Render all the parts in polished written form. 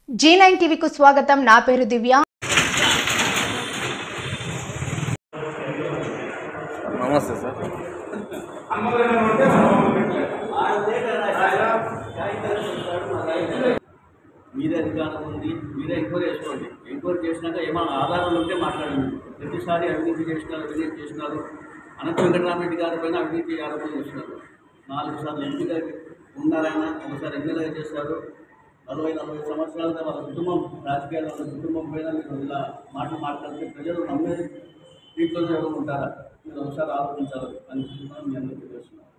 G9 టీవీకు స్వాగతం. నా పేరు దివ్య. నమస్తే సార్. మీరే అధికారం ఉంది, మీరే ఎంక్వైరీ చేసుకోండి. ఎంక్వైరీ చేసినాక ఏమైనా ఆధారాలు ఉంటే మాట్లాడండి. ప్రతిసారి అవినీతి చేసినారు అనంత వెంకటరామరెడ్డి గారి పైన అవినీతి ఆరోపణలు చేస్తున్నారు. 4 సార్లు ఎంపీగా ఉన్నారాయన, ఒకసారి ఎమ్మెల్యేగా చేశారు. 40 సంవత్సరాలుగా వాళ్ళ కుటుంబం రాజకీయాల్లో ఉన్న కుటుంబం పైన మీరు ఇలా మాట్లాడితే ప్రజలు నమ్మేది దీంట్లోనే ఎవరు ఉంటారా? మీరు ఒకసారి ఆలోచించాలి అని మీ అందరికీ తెలుస్తున్నారు.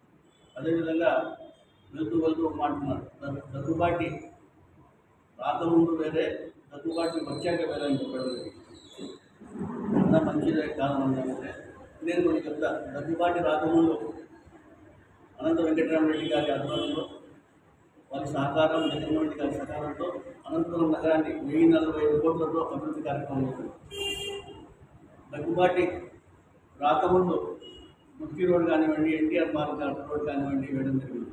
అదేవిధంగా వెళ్తూ మాట్లాడుతున్నారు. దగ్గుబాటి రాకముందు వేరే, దగ్గుబాటి వచ్చాక వేరే అని చెప్పడం అంత మంచిదే కారణం అంటే నేను కొన్ని చెప్తా. దగ్గుబాటి రాకముందు అనంత వెంకటరామరెడ్డి గారి ఆధ్వర్యంలో వారి సహకారం, జగన్మోహన్ రెడ్డి గారి సహకారంతో అనంతపురం నగరాన్ని 1045 కోట్లతో అభివృద్ధి కార్యక్రమం చేశారు. దగ్గుబాటి రాకముందు ముఖ్య రోడ్ కానివ్వండి, ఎన్టీఆర్ మార్గ్ రోడ్ కానివ్వండి వేయడం జరిగింది.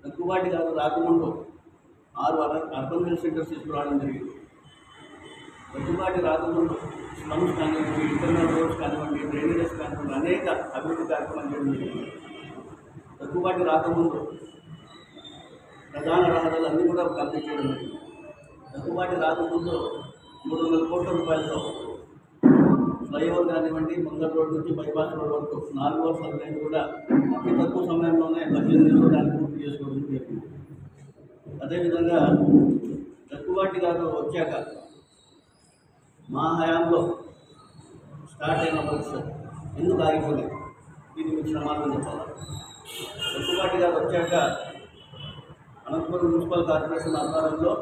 దగ్గుబాటి గారు రాకముందు 6 అర్బన్ హెల్త్ సెంటర్స్ తీసుకురావడం జరిగింది. దగ్గుబాటి రాకముందు స్లమ్స్ కానివ్వండి, ఇంటర్నల్ రోడ్స్ కానివ్వండి, డ్రైనేజెస్ కానివ్వండి అనేక అభివృద్ధి కార్యక్రమాలు చేయడం జరిగింది. దగ్గుబాటి రాకముందు ప్రధాన రహదారులు అన్నీ కూడా కంప్లీట్ చేయడం జరిగింది. దగ్గుబాటి రాకముందు 300 కోట్ల రూపాయలతో ఫ్లైఓవర్ కానివ్వండి, మంగళ రోడ్ నుంచి బైపాస్ రోడ్ వరకు 4 వర్షాల లైన్ కూడా అతి తక్కువ సమయంలోనే 18 నెలలు దాన్ని పూర్తి చేసుకోవడం జరిగింది. అదేవిధంగా దగ్గుబాటి గారు వచ్చాక మా హయాంలో స్టార్ట్ అయిన వర్క్స్ ఎందుకు ఆగిపోలేదు? దీన్ని మీకు సమాధానం చెప్పాలి. దగ్గుబాటి గారు వచ్చాక అనంతపురం మున్సిపల్ కార్పొరేషన్ ఆధ్వర్యంలో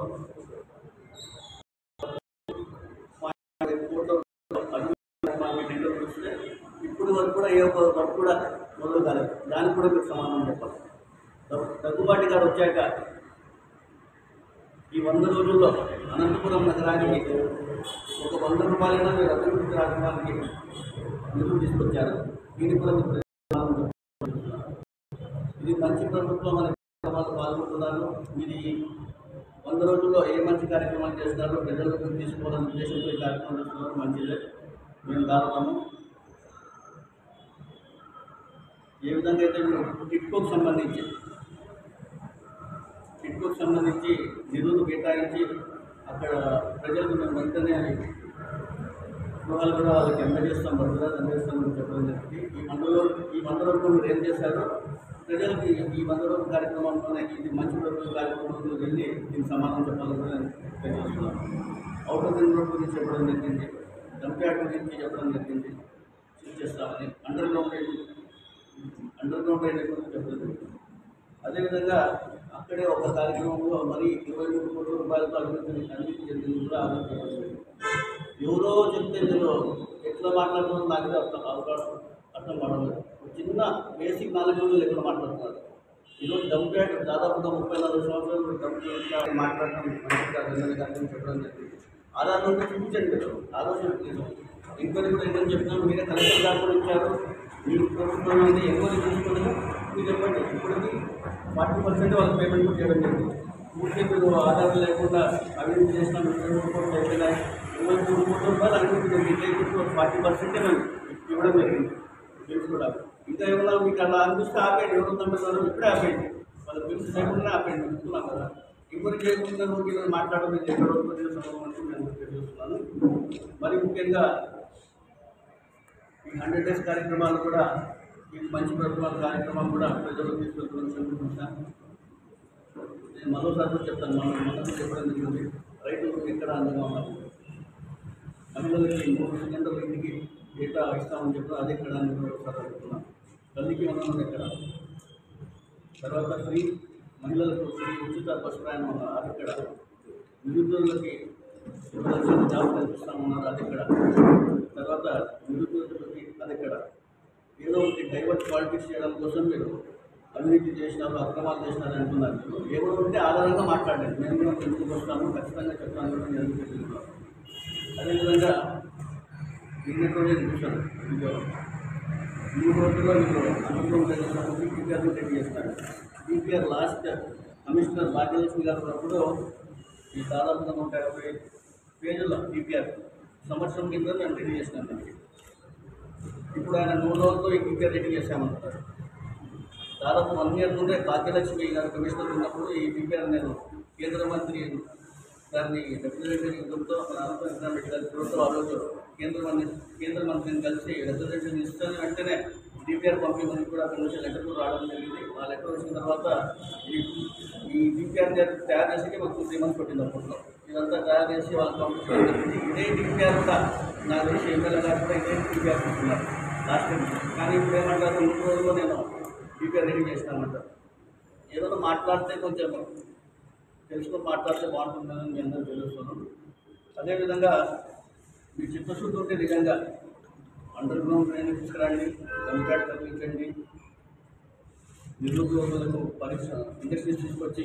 ఇప్పుడు వరకు కూడా ఏ ఒక్క వర్క్ కూడా మొదలు కాలేదు. దానికి కూడా మీకు సమాధానం చెప్పాలి. దగ్గుబాటి గారు వచ్చాక ఈ 100 రోజుల్లో అనంతపురం నగరానికి ఒక 100 రూపాయలైనా మీరు అభివృద్ధి కార్యక్రమానికి నిధులు తీసుకొచ్చారు. దీనికి కూడా మీకు ఇది మంచి ప్రభుత్వం అనే కార్యక్రమాలు పాల్గొంటున్నారు. మీరు 100 రోజుల్లో ఏ మంచి కార్యక్రమాలు చేస్తున్నారో ప్రజలకు తీసుకోవాలని ఉద్దేశంతో ఈ కార్యక్రమం చేస్తున్నారు. మంచిదే, మేము దారుతాము. ఏ విధంగా అయితే మీరు టిట్కోకు సంబంధించి నిధులు కేటాయించి అక్కడ ప్రజలకు మేము వెంటనే గృహాలు కూడా వాళ్ళకి అందజేస్తాం, భద్రత అందజేస్తామని చెప్పడం జరిగింది. ఈ మండలంలో మీరు ఏం చేశారో ప్రజలకి ఈ 100 రోజుల కార్యక్రమంలోనే ఇది మంచి ప్రభుత్వ కార్యక్రమంలో వెళ్ళి దీనికి సమాధానం చెప్పాలని నేను తెలియజేస్తున్నాను. అవుటర్ రింగ్ రోడ్ గురించి చెప్పడం జరిగింది, డంప్యార్డ్ గురించి చెప్పడం జరిగింది, చేస్తామని అండర్ గ్రౌండ్ రైన్ గురించి చెప్పడం జరిగింది. అదేవిధంగా అక్కడే ఒక కార్యక్రమంలో మరి 23 కోట్ల రూపాయలతో అభివృద్ధి జరిగింది కూడా ఆలోచించారు. ఎవరో చెప్తే మీరు ఎట్లా మాట్లాడుతున్నారు నాకు అర్థం కావడం. చిన్న బేసిక్ నాలెడ్జ్ కూడా ఎక్కడ మాట్లాడుతున్నారు. ఈరోజు డంప్యార్డ్ దాదాపుగా 34 సంవత్సరాలు డంప్ మాట్లాడటం మంచిగా చెప్పడం జరిగింది. ఆధార్ నుండి చూపించండి, మీరు ఆలోచన ఎంక్వైరీ కూడా ఏంటని చెప్తున్నాను. మీరే కలెక్టర్ గారు కూడా ఇచ్చారు. మీరు ప్రభుత్వం అనేది ఎంక్వైరీ తీసుకొని మీరు చెప్పండి. ఇప్పటికి 40% వాళ్ళకి పేమెంట్ కూడా చేయడం జరిగింది. పూర్తి మీరు ఆధార్ లేకుండా అవినీతి చేసిన 23 కోట్లు అయిపోయినాయి. 23 కోట్ల రూపాయలు అవినీతి జరిగింది. 40% మేము ఇవ్వడం జరిగింది. బిల్స్ కూడా ఇంకా ఏమన్నా మీకు అలా అనిపిస్తే ఆపేయండి. ఎవరు తమ్ముతారో ఇప్పుడే ఆపేయండి. వాళ్ళ బిల్స్ చేయకుండా ఆపేయండి. చెప్తున్నాం కదా, ఎంక్వైరీ చేయకుండా మీరు మాట్లాడడం మీరు ఎక్కడ సంబంధించి నేను తెలియజేస్తున్నాను. మరి ముఖ్యంగా ఈ 100 డేస్ కార్యక్రమాలు కూడా ఈ మంచి ప్రభుత్వాల కార్యక్రమం కూడా ప్రజలు తీసుకెళ్తున్నాను. నేను మరోసారి కూడా చెప్తాను. మనకు చెప్పడం జరిగింది. రైతులకు ఎక్కడ అందంగా ఉన్నారు, మహిళలకి 3 సిలిండర్లు ఇంటికి డేటా ఇస్తామని చెప్పారు. అది ఎక్కడ అని కూడా ఒకసారి అడుగుతున్నాం. తల్లికి వందనం ఎక్కడ, తర్వాత మహిళలకు ఫ్రీ ఉచిత బస్ ప్రయాణం ఉన్నారు, అది ఎక్కడ, నిరుద్యోగులకి 2 లక్షల జాబ్ కల్పిస్తామన్నారు, అది ఎక్కడ, తర్వాత నిరుద్యోగులకి అది ఎక్కడ. ఏదో ఒకటి డైవర్ట్ పాలిటిక్స్ చేయడం కోసం మీరు అవినీతి చేసినారు, అక్రమాలు చేసినారు అంటున్నారు. ఏదో ఉంటే ఆధారంగా మాట్లాడండి. మేము కూడా ఎందుకు వస్తాము, ఖచ్చితంగా చెప్తాను కూడా నేను తెలుస్తున్నాను. అదేవిధంగా నిన్నటువంటి చూశాను. 3 రోజుల్లో మీరు అనుభవం టీపీఆర్ని రెడీ చేస్తారు. టీపీఆర్ లాస్ట్ కమిషనర్ భాగ్యలక్ష్మి గారు ఉన్నప్పుడు ఈ దాదాపుగా 150 పేజీల డిపిఆర్ సంవత్సరం కింద మేము రెడీ చేసినాం. ఇప్పుడు ఆయన 100 రోజులతో ఈ డిపిఆర్ రెడీ చేశామంటారు. దాదాపు 1 ఇయర్ ముందే భాగ్యలక్ష్మి గారు కమిషనర్ ఉన్నప్పుడు ఈ డిపిఆర్ నేను కేంద్ర మంత్రి దాన్ని రిప్రజెంటేటివ్తో రెడ్డి గారి ప్రభుత్వం ఆ రోజు కేంద్ర మంత్రిని కలిసి రిప్రజెంటేషన్ ఇస్తున్న వెంటనే డిపిఆర్ పంపించమని కూడా అక్కడ నుంచి లెటర్ కూడా రావడం జరిగింది. ఆ లెటర్ వచ్చిన తర్వాత ఈ డిపిఆర్ తయారు చేసి మాకు 3 months పట్టింది. అప్పట్లో ఇదంతా తయారు చేసి వాళ్ళకి పంపించడం జరిగింది. ఇదే డిపిఆర్ కూడా నాకు తెలిసి ఎమ్మెల్యే గారు కూడా ఇదే డిపిఆర్ తీసుకున్నారు లాస్ట్ టైం. కానీ ఇప్పుడు ఏమంటారు, 3 రోజుల్లో నేను డిపిఆర్ రెడీ చేస్తానంటారు. ఏదైనా మాట్లాడితే కొంచెం తెలుసుకొని మాట్లాడితే బాగుంటుందని మీ అందరూ తెలుస్తున్నాను. అదేవిధంగా మీ చిత్తశుద్ధి ఉంటే నిజంగా అండర్ గ్రౌండ్ ట్రైనింగ్ తీసుకురండి, కంప్యూటర్ కల్పించండి, నిరుద్యోగులకు ఇండస్ట్రీస్ తీసుకొచ్చి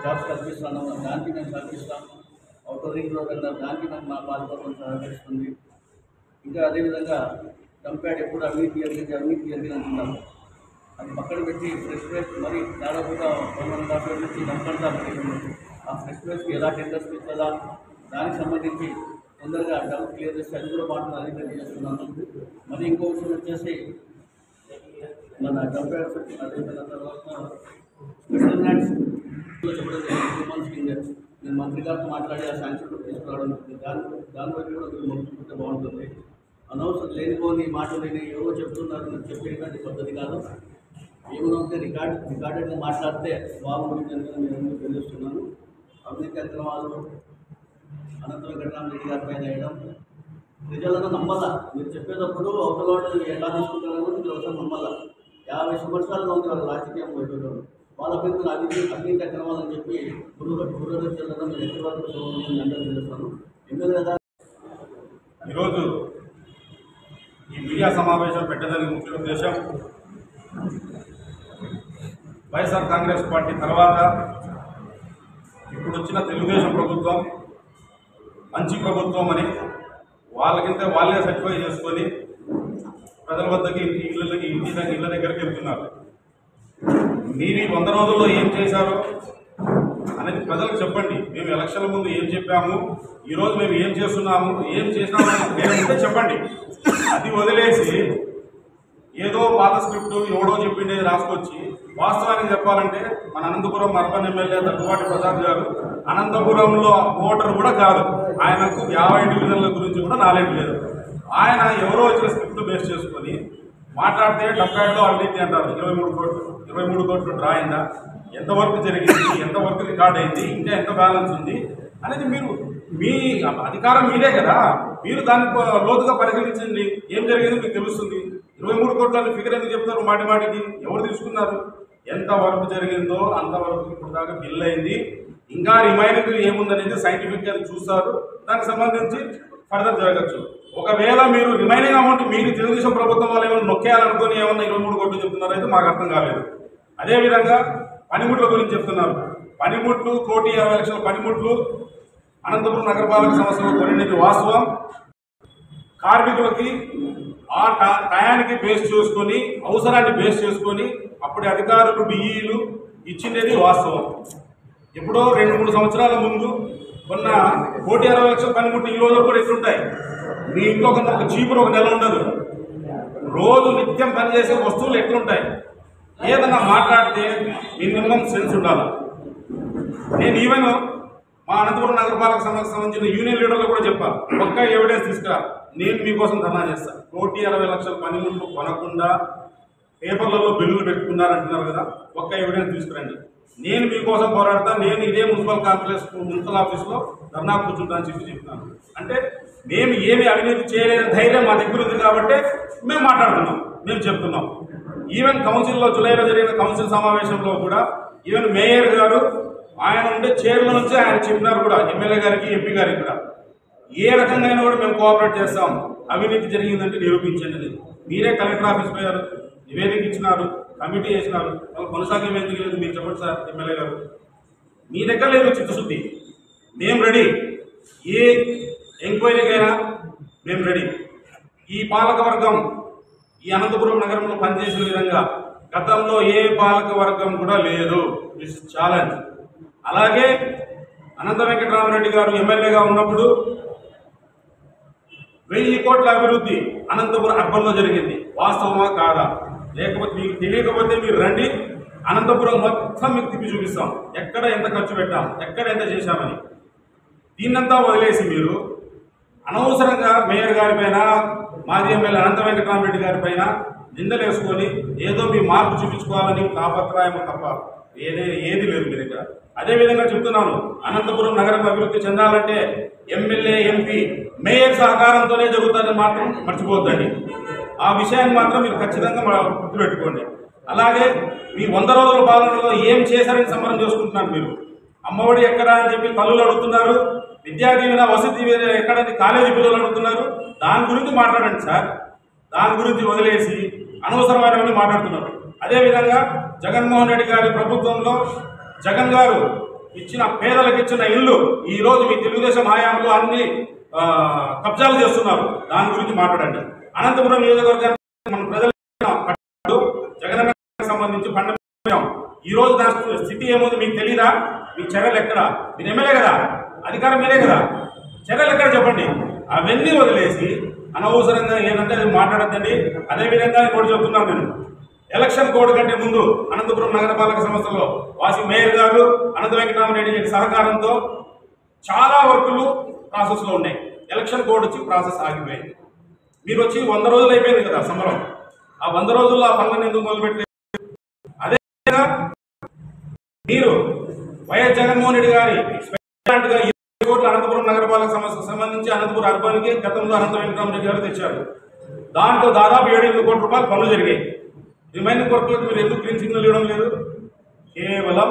జాబ్స్ కల్పిస్తాను, దానికి మేము కల్పిస్తాం. అవుటర్ రింగ్ రోడ్ అన్నారు, దానికి మేము మా పాల్గొనడం సహకరిస్తుంది. ఇంకా అదేవిధంగా కంప్యాడ్ ఎప్పుడు అవినీతి అంటున్నాము, అది పక్కన పెట్టి ఫ్రెష్ వేస్ట్ మరి దాదాపుగా 1.5 years నుంచి దంపడతా. ఆ ఫ్రెష్ వేస్ట్కి ఎలా టెండర్స్ ఇస్తుందా దానికి సంబంధించి తొందరగా డౌట్ క్లియర్ చేస్తే అది కూడా బాగుంటుంది, అది క్లియర్ చేస్తున్నాను. మరి ఇంకో విషయం వచ్చేసి మన కంప్యాడ్ అదేవిధంగా తర్వాత స్పెషల్ ల్యాండ్స్ చెప్పడం 2 months కింద నేను మంత్రి గారితో మాట్లాడి ఆ శాంక్షన్ తీసుకురావడం దాని బట్టి కూడా మీరు మొదలుకుంటే బాగుంటుంది. అనవసరం లేనిపోని మాటలేని ఏవో చెప్తున్నారు, నేను చెప్పేటువంటి పద్ధతి కాదు. ఏమైనా ఉంటే రికార్డెడ్గా మాట్లాడితే బాగుంటుందని నేను తెలుస్తున్నాను. అవినీతి అక్రమాలు అనంతరం వెంకటరామరెడ్డి గారి పైన వేయడం ప్రజలను నమ్మాల. మీరు చెప్పేటప్పుడు అవతల వాళ్ళు ఎలా తీసుకుంటారో మీరు ఒకసారి నమ్మాల. 50 సంవత్సరాలు ఉంది వాళ్ళ రాజకీయం పోయేటోళ్ళు, వాళ్ళ పేరు అవినీతి అక్రమాలని చెప్పి బుర్రలో చెల్లడం మీరు ఎక్కడి వరకు నేను అందరూ తెలుస్తాను. ఎమ్మెల్యే ఈరోజు ఈ మీడియా సమావేశం పెట్టడానికి ముఖ్య ఉద్దేశం, వైఎస్ఆర్ కాంగ్రెస్ పార్టీ తర్వాత ఇప్పుడు వచ్చిన తెలుగుదేశం ప్రభుత్వం మంచి ప్రభుత్వం అని వాళ్ళకింత వాళ్ళే సర్టిఫై చేసుకొని ప్రజల వద్దకి ఇళ్ళ దగ్గరికి వెళ్తున్నారు. మీరు ఈ 100 రోజుల్లో ఏం చేశారో అనేది ప్రజలకు చెప్పండి. మేము ఎలక్షన్ల ముందు ఏం చెప్పాము, ఈరోజు మేము ఏం చేస్తున్నాము, ఏం చేసినాము అంటే చెప్పండి. అది వదిలేసి ఏదో పాత స్క్రిప్ట్ ఎవడో చెప్పిండేది రాసుకొచ్చి, వాస్తవానికి చెప్పాలంటే మన అనంతపురం అర్బన్ ఎమ్మెల్యే దగ్గుబాటి ప్రసాద్ గారు అనంతపురంలో ఓటర్ కూడా కాదు, ఆయనకు 50 డివిజన్ల గురించి కూడా నాలెడ్జ్ లేదు. ఆయన ఎవరో వచ్చిన స్క్రిప్ట్ బేస్ చేసుకొని మాట్లాడితే కంపేర్లో అవినీతి అంటారు. 23 కోట్లు డ్రా అయిందా, ఎంతవరకు జరిగింది, ఎంతవరకు రికార్డ్ అయింది, ఇంకా ఎంత బ్యాలెన్స్ ఉంది అనేది మీ అధికారం మీదే కదా, మీరు దాన్ని లోతుగా పరిగణించండి. ఏం జరిగింది మీకు తెలుస్తుంది. 23 కోట్ల ఫిగర్ ఎందుకు చెప్తారు మాటి మాటికి, ఎవరు తీసుకున్నారు, ఎంతవరకు జరిగిందో అంతవరకు ఇప్పుడు దాకా బిల్ అయింది. ఇంకా రిమైనింగ్ ఏముందనేది సైంటిఫిక్గా చూస్తారు, దానికి సంబంధించి ఫర్దర్ జరగచ్చు. ఒకవేళ మీరు రిమైనింగ్ అమౌంట్ మీరు తెలుగుదేశం ప్రభుత్వం వాళ్ళు ఏమైనా నొక్కేయాలనుకుని ఏమన్నా 23 కోట్లు చెప్తున్నారు అయితే మాకు అర్థం కాలేదు. అదేవిధంగా పనిముట్ల గురించి చెప్తున్నారు. పనిముట్లు 1,20,00,000 పనిముట్లు అనంతపురం నగరపాలక సంస్థలో కొనినది వాస్తవం. కార్మికులకి ఆ టయానికి బేస్ చేసుకొని, అవసరాన్ని బేస్ చేసుకొని అప్పుడే అధికారులు డిఈలు ఇచ్చిండేది వాస్తవం. ఎప్పుడో 2-3 సంవత్సరాల ముందు కొన్న 1,20,00,000 పనిముట్లు ఈ రోజు కూడా ఎట్లుంటాయి. మీ ఇంట్లో ఒక చీపురు 1 నెల ఉండదు. రోజు నిత్యం పనిచేసే వస్తువులు ఎట్లుంటాయి. ఏదన్నా మాట్లాడితే మినిమం సెన్స్ ఉండాలి. నేను ఈవెన్ మా అనంతపురం నగరపాలక సంస్థకు సంబంధించిన యూనియన్ లీడర్లు కూడా చెప్పాను, ఒక్క ఎవిడెన్స్ తీసుకురా, నేను మీకోసం ధర్నా చేస్తాను. 1,20,00,000 పనిముట్లు కొనకుండా పేపర్లలో బిల్లులు పెట్టుకున్నారంటున్నారు కదా, ఒక్క ఎవిడెన్స్ తీసుకురండి, నేను మీకోసం పోరాడతా. నేను ఇదే మున్సిపల్ ఆఫీస్లో ధర్నా కూర్చుంటానని చెప్తున్నాను. అంటే మేము ఏమి అవినీతి చేయలేని ధైర్యం మా దగ్గర ఉంది కాబట్టి మేము మాట్లాడుతున్నాం, మేము చెప్తున్నాం. ఈవెన్ కౌన్సిల్లో జూలైలో జరిగిన కౌన్సిల్ సమావేశంలో కూడా ఈవెన్ మేయర్ గారు ఆయన ఉండే చైర్ల నుంచి ఆయన చెప్పినారు కూడా, ఎమ్మెల్యే గారికి ఎంపీ గారికి కూడా, ఏ రకంగా కూడా మేము కోఆపరేట్ చేస్తాం, అవినీతి జరిగిందంటే నిరూపించండి. మీరే కలెక్టర్ ఆఫీస్ పోయారు, నివేదిక ఇచ్చినారు, కమిటీ చేసినారు, కొనసాగం ఎందుకు లేదు మీరు చెప్పండి సార్. ఎమ్మెల్యే గారు మీ దగ్గర లేదు చిత్తశుద్ధి, మేము రెడీ. ఏ ఎంక్వైరీకైనా మేము రెడీ. ఈ పాలకవర్గం ఈ అనంతపురం నగరంలో పనిచేసిన విధంగా గతంలో ఏ పాలక వర్గం కూడా లేదు. This challenge. అలాగే అనంత వెంకటరామరెడ్డి గారు ఎమ్మెల్యేగా ఉన్నప్పుడు 1000 కోట్ల అభివృద్ధి అనంతపురం అర్బన్లో జరిగింది. వాస్తవమా కాదా? లేకపోతే మీకు తెలియకపోతే మీరు రండి, అనంతపురం మొత్తం మీకు తిప్పి చూపిస్తాం, ఎక్కడ ఎంత ఖర్చు పెట్టాం, ఎక్కడ ఎంత చేశామని. దీన్నంతా వదిలేసి మీరు అనవసరంగా మేయర్ గారి పైన, మాజీ ఎమ్మెల్యే అనంత వెంకటరామరెడ్డి గారి పైన నిందలేసుకొని ఏదో మీ మార్పు చూపించుకోవాలని తాపత్రయం తప్ప ఏది లేదు మీరు ఇక్కడ. అదేవిధంగా చెప్తున్నాను, అనంతపురం నగరం అభివృద్ధి చెందాలంటే ఎమ్మెల్యే, ఎంపీ, మేయర్ సహకారంతోనే జరుగుతుందని మాత్రం మర్చిపోద్దండి. ఆ విషయాన్ని మాత్రం మీరు ఖచ్చితంగా గుర్తుపెట్టుకోండి. అలాగే మీ 100 రోజుల పాలనలో ఏం చేశారని సంబరం చేసుకుంటున్నారు మీరు. అమ్మఒడి ఎక్కడా అని చెప్పి తల్లులు అడుగుతున్నారు, విద్యా దీవెన, వసతి దీవెన ఎక్కడని కాలేజీ పిల్లలు అడుగుతున్నారు. దాని గురించి మాట్లాడండి సార్, దాని గురించి వదిలేసి అనవసరమైనవన్నీ మాట్లాడుతున్నారు. అదేవిధంగా జగన్మోహన్ రెడ్డి గారి ప్రభుత్వంలో జగన్ గారు ఇచ్చిన పేదలకు ఇచ్చిన ఇల్లు ఈ రోజు మీ తెలుగుదేశం హయాంలో అన్ని కబ్జాలు చేస్తున్నారు. దాని గురించి మాట్లాడండి. అనంతపురం నియోజకవర్గానికి మన ప్రజలు జగన్ సంబంధించి పండుగ ఈ రోజు దాని స్థితి ఏముంది మీకు తెలియదా? మీ చర్యలు ఎక్కడ? మీరు ఎమ్మెల్యే కదా, అధికారం మీరే కదా, చర్యలు ఎక్కడ చెప్పండి. అవన్నీ వదిలేసి అనవసరంగా ఏంటంటే అది మాట్లాడద్దండి. అదేవిధంగా ఇంకోటి చెప్తున్నాను, నేను ఎలక్షన్ కోడ్ కంటే ముందు అనంతపురం నగరపాలక సంస్థలో వాసి మేయర్ గారు అనంత వెంకటరామరెడ్డి గారి సహకారంతో చాలా వర్కులు ప్రాసెస్లో ఉన్నాయి. ఎలక్షన్ కోడ్ వచ్చి ప్రాసెస్ ఆగిపోయింది. మీరు వచ్చి 100 రోజులు అయిపోయింది కదా సమరం. ఆ 100 రోజుల్లో ఆ పనులను ఎందుకు మొదలుపెట్టలేదు? అదేవిధంగా మీరు వైఎస్ జగన్మోహన్ రెడ్డి గారి స్పెషల్గా 20 కోట్ల అనంతపురం నగరపాలక సంస్థకు సంబంధించి అనంతపురం అర్బాన్కి గతంలో అనంత వెంకటరామరెడ్డి గారు తెచ్చారు. దాంట్లో దాదాపు 7-8 కోట్ల రూపాయలు పనులు జరిగాయి. రిమైనింగ్ వర్క్లకు మీరు ఎందుకు గ్రీన్ సిగ్నల్ ఇవ్వడం లేదు? కేవలం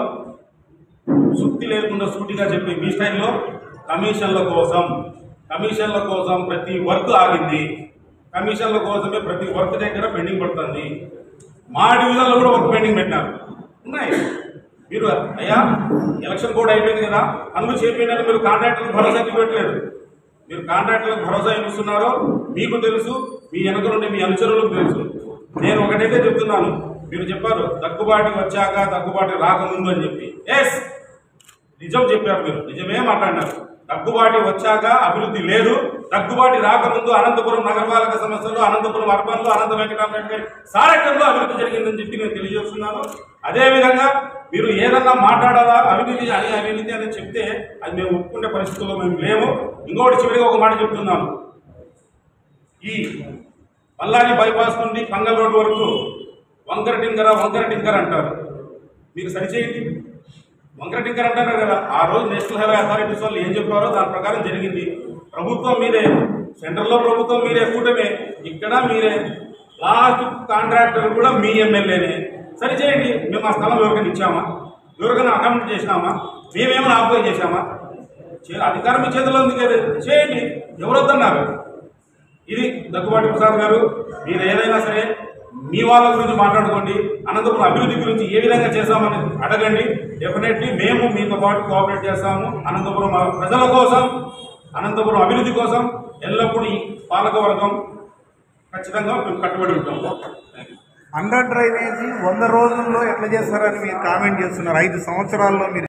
సుత్తి లేకుండా సూటిగా చెప్పి మీ స్టైల్లో కమిషన్ల కోసం ప్రతి వర్క్ ఆగింది. కమిషన్ల కోసమే ప్రతి వర్క్ దగ్గర పెండింగ్ పడుతుంది. మా డివిజన్లో కూడా వర్క్ పెండింగ్ పెట్టినారు ఉన్నాయి. మీరు అయ్యా ఎలక్షన్ కోడ్ అయిపోయింది కదా, పనులు చేపించాలని మీరు కాంట్రాక్టర్లకు భరోసా ఇవ్వట్లేదు. మీరు కాంట్రాక్టర్లకు భరోసా ఇస్తున్నారో మీకు తెలుసు, మీ వెనక నుండి మీ అనుచరులకు తెలుసు. నేను ఒకటైతే చెప్తున్నాను, మీరు చెప్పారు దగ్గుబాటి వచ్చాక దగ్గుబాటి రాకముందు అని చెప్పి. ఎస్, నిజం చెప్పారు, మీరు నిజమే మాట్లాడినారు. దగ్గుబాటి వచ్చాక అభివృద్ధి లేదు, దగ్గుబాటి రాకముందు అనంతపురం నగరపాలక సంస్థలు, అనంతపురం అర్బన్లో అనంత వెంకటరామరెడ్డి గారి సారథ్యంలో అభివృద్ధి జరిగిందని చెప్పి నేను తెలియజేస్తున్నాను. అదేవిధంగా మీరు ఏదన్నా మాట్లాడాలా అవినీతి అని చెప్తే అది మేము ఒప్పుకునే పరిస్థితుల్లో మేము లేము. ఇంకోటి చివరిగా ఒక మాట చెప్తున్నాను, ఈ పల్లాని బైపాస్ నుండి పంగల్ రోడ్ వరకు వంకర టింకర్ అంటారు. మీరు సరిచేయండి. వంకర టింకర్ అంటారు కదా, ఆ రోజు నేషనల్ హైవే అథారిటీస్ వాళ్ళు ఏం చెప్పారో దాని ప్రకారం జరిగింది. ప్రభుత్వం మీరే, సెంట్రల్లో ప్రభుత్వం మీరే, కూటమే, ఇక్కడ మీరే, లాస్ట్ కాంట్రాక్టర్ కూడా మీ ఎమ్మెల్యేనే. సరిచేయండి. మేము ఆ స్థలం ఎవరికైనా ఇచ్చామా? ఎవరికైనా అకామిడేట్ చేసినామా? మేమేమైనా ఆక్యుపై చేశామా? అధికారం మీ చేతిలో ఉంది కదా, చేయండి. ఎవరొద్దన్నారు? ఇది దగ్గుబాటి ప్రసాద్ గారు, మీరు ఏదైనా సరే మీ వాళ్ళ గురించి మాట్లాడుకోండి. అనంతపురం అభివృద్ధి గురించి ఏ విధంగా చేస్తామని అడగండి. డెఫినెట్లీ మేము మీతో పాటు కోఆపరేట్ చేస్తాము. అనంతపురం ప్రజల కోసం, అనంతపురం అభివృద్ధి కోసం ఎల్లప్పుడూ ఈ పాలకవర్గం ఖచ్చితంగా మేము కట్టుబడి ఉంటాం. అండర్ డ్రైనేజీ 100 రోజుల్లో ఎట్లా చేస్తారని మీరు కామెంట్ చేస్తున్నారు. 5 సంవత్సరాల్లో మీరు